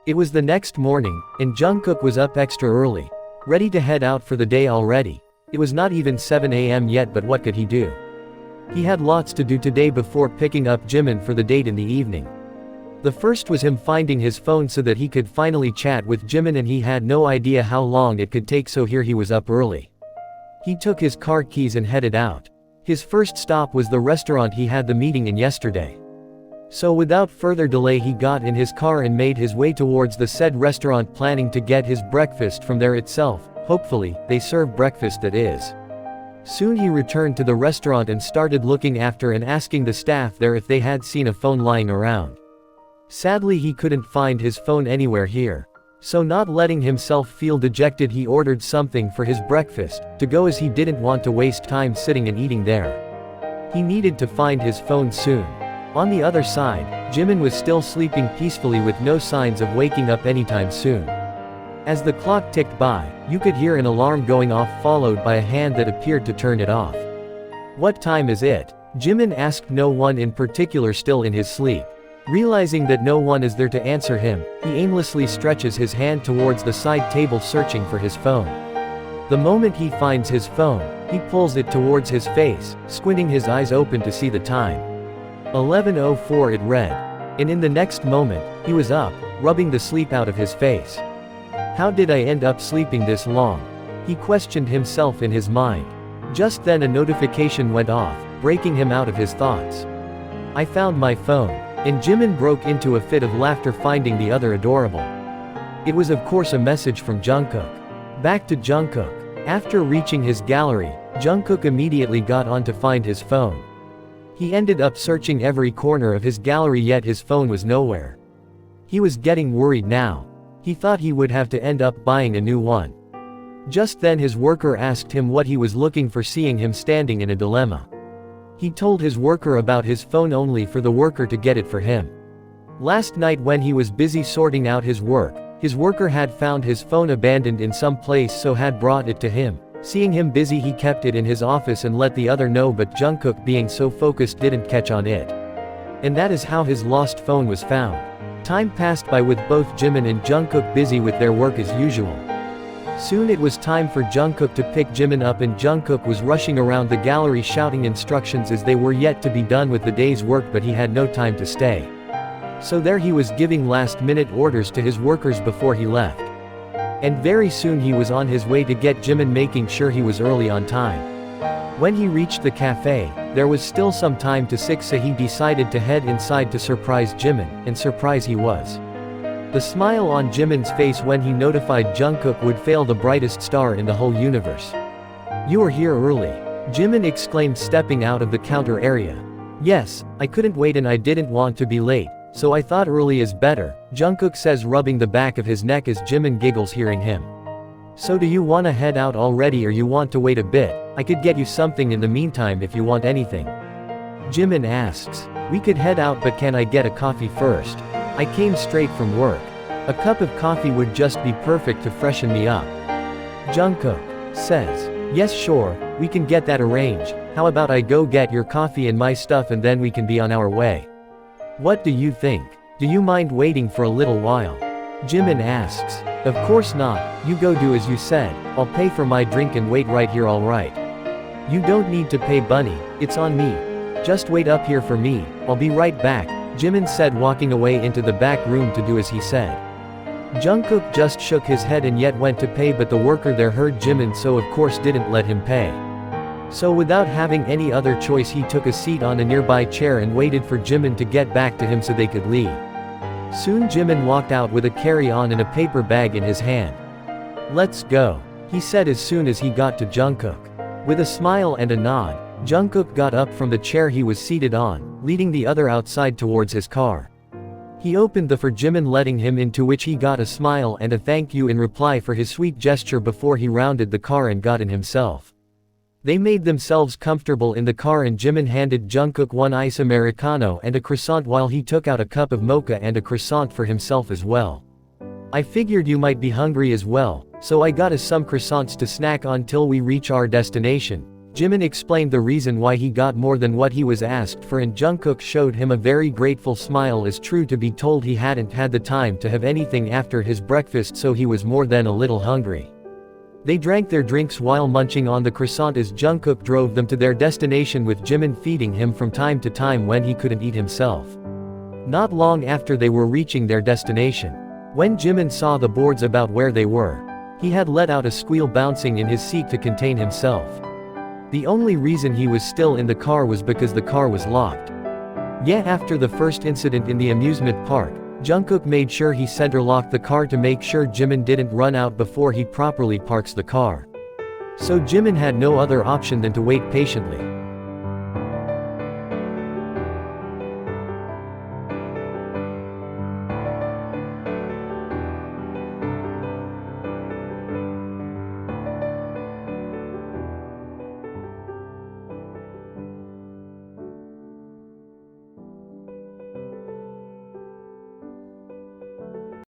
It was the next morning, and Jungkook was up extra early, ready to head out for the day already. It was not even 7 a.m. yet, but what could he do? He had lots to do today before picking up Jimin for the date in the evening. The first was him finding his phone so that he could finally chat with Jimin, and he had no idea how long it could take, so here he was up early. He took his car keys and headed out. His first stop was the restaurant he had the meeting in yesterday. So without further delay he got in his car and made his way towards the said restaurant, planning to get his breakfast from there itself. Hopefully, they serve breakfast, that is. Soon he returned to the restaurant and started looking after and asking the staff there if they had seen a phone lying around. Sadly, he couldn't find his phone anywhere here. So not letting himself feel dejected, he ordered something for his breakfast to go, as he didn't want to waste time sitting and eating there. He needed to find his phone soon. On the other side, Jimin was still sleeping peacefully with no signs of waking up anytime soon. As the clock ticked by, you could hear an alarm going off, followed by a hand that appeared to turn it off. "What time is it?" Jimin asked, no one in particular, still in his sleep. Realizing that no one is there to answer him, he aimlessly stretches his hand towards the side table, searching for his phone. The moment he finds his phone, he pulls it towards his face, squinting his eyes open to see the time. 11:04 it read. And in the next moment, he was up, rubbing the sleep out of his face. How did I end up sleeping this long? He questioned himself in his mind. Just then a notification went off, breaking him out of his thoughts. "I found my phone." And Jimin broke into a fit of laughter, finding the other adorable. It was of course a message from Jungkook. Back to Jungkook. After reaching his gallery, Jungkook immediately got on to find his phone. He ended up searching every corner of his gallery, yet his phone was nowhere. He was getting worried now. He thought he would have to end up buying a new one. Just then his worker asked him what he was looking for, seeing him standing in a dilemma. He told his worker about his phone, only for the worker to get it for him. Last night when he was busy sorting out his work, his worker had found his phone abandoned in some place, so had brought it to him. Seeing him busy, he kept it in his office and let the other know, but Jungkook, being so focused, didn't catch on it. And that is how his lost phone was found. Time passed by with both Jimin and Jungkook busy with their work as usual. Soon it was time for Jungkook to pick Jimin up, and Jungkook was rushing around the gallery shouting instructions as they were yet to be done with the day's work, but he had no time to stay. So there he was, giving last-minute orders to his workers before he left. And very soon he was on his way to get Jimin, making sure he was early on time. When he reached the cafe, there was still some time to 6, so he decided to head inside to surprise Jimin, and surprise he was. The smile on Jimin's face when he notified Jungkook would fail the brightest star in the whole universe. "You are here early," Jimin exclaimed, stepping out of the counter area. "Yes, I couldn't wait and I didn't want to be late, so I thought early is better," Jungkook says, rubbing the back of his neck as Jimin giggles hearing him. "So do you wanna head out already, or you want to wait a bit? I could get you something in the meantime if you want anything." Jimin asks. "We could head out, but can I get a coffee first? I came straight from work. A cup of coffee would just be perfect to freshen me up." Jungkook says. "Yes sure, we can get that arranged. How about I go get your coffee and my stuff, and then we can be on our way? What do you think? Do you mind waiting for a little while?" Jimin asks. "Of course not, you go do as you said. I'll pay for my drink and wait right here, alright? You don't need to pay, bunny, it's on me. Just wait up here for me, I'll be right back," Jimin said, walking away into the back room to do as he said. Jungkook just shook his head and yet went to pay, but the worker there heard Jimin, so of course didn't let him pay. So without having any other choice, he took a seat on a nearby chair and waited for Jimin to get back to him so they could leave. Soon Jimin walked out with a carry-on and a paper bag in his hand. "Let's go," he said as soon as he got to Jungkook. With a smile and a nod, Jungkook got up from the chair he was seated on, leading the other outside towards his car. He opened the for Jimin, letting him in, to which he got a smile and a thank you in reply for his sweet gesture before he rounded the car and got in himself. They made themselves comfortable in the car, and Jimin handed Jungkook one ice americano and a croissant, while he took out a cup of mocha and a croissant for himself as well. "I figured you might be hungry as well, so I got us some croissants to snack on till we reach our destination," Jimin explained the reason why he got more than what he was asked for, and Jungkook showed him a very grateful smile, as true to be told he hadn't had the time to have anything after his breakfast, so he was more than a little hungry. They drank their drinks while munching on the croissant as Jungkook drove them to their destination, with Jimin feeding him from time to time when he couldn't eat himself. Not long after they were reaching their destination, when Jimin saw the boards about where they were, he had let out a squeal, bouncing in his seat to contain himself. The only reason he was still in the car was because the car was locked. Yet after the first incident in the amusement park, Jungkook made sure he center-locked the car to make sure Jimin didn't run out before he properly parks the car. So Jimin had no other option than to wait patiently.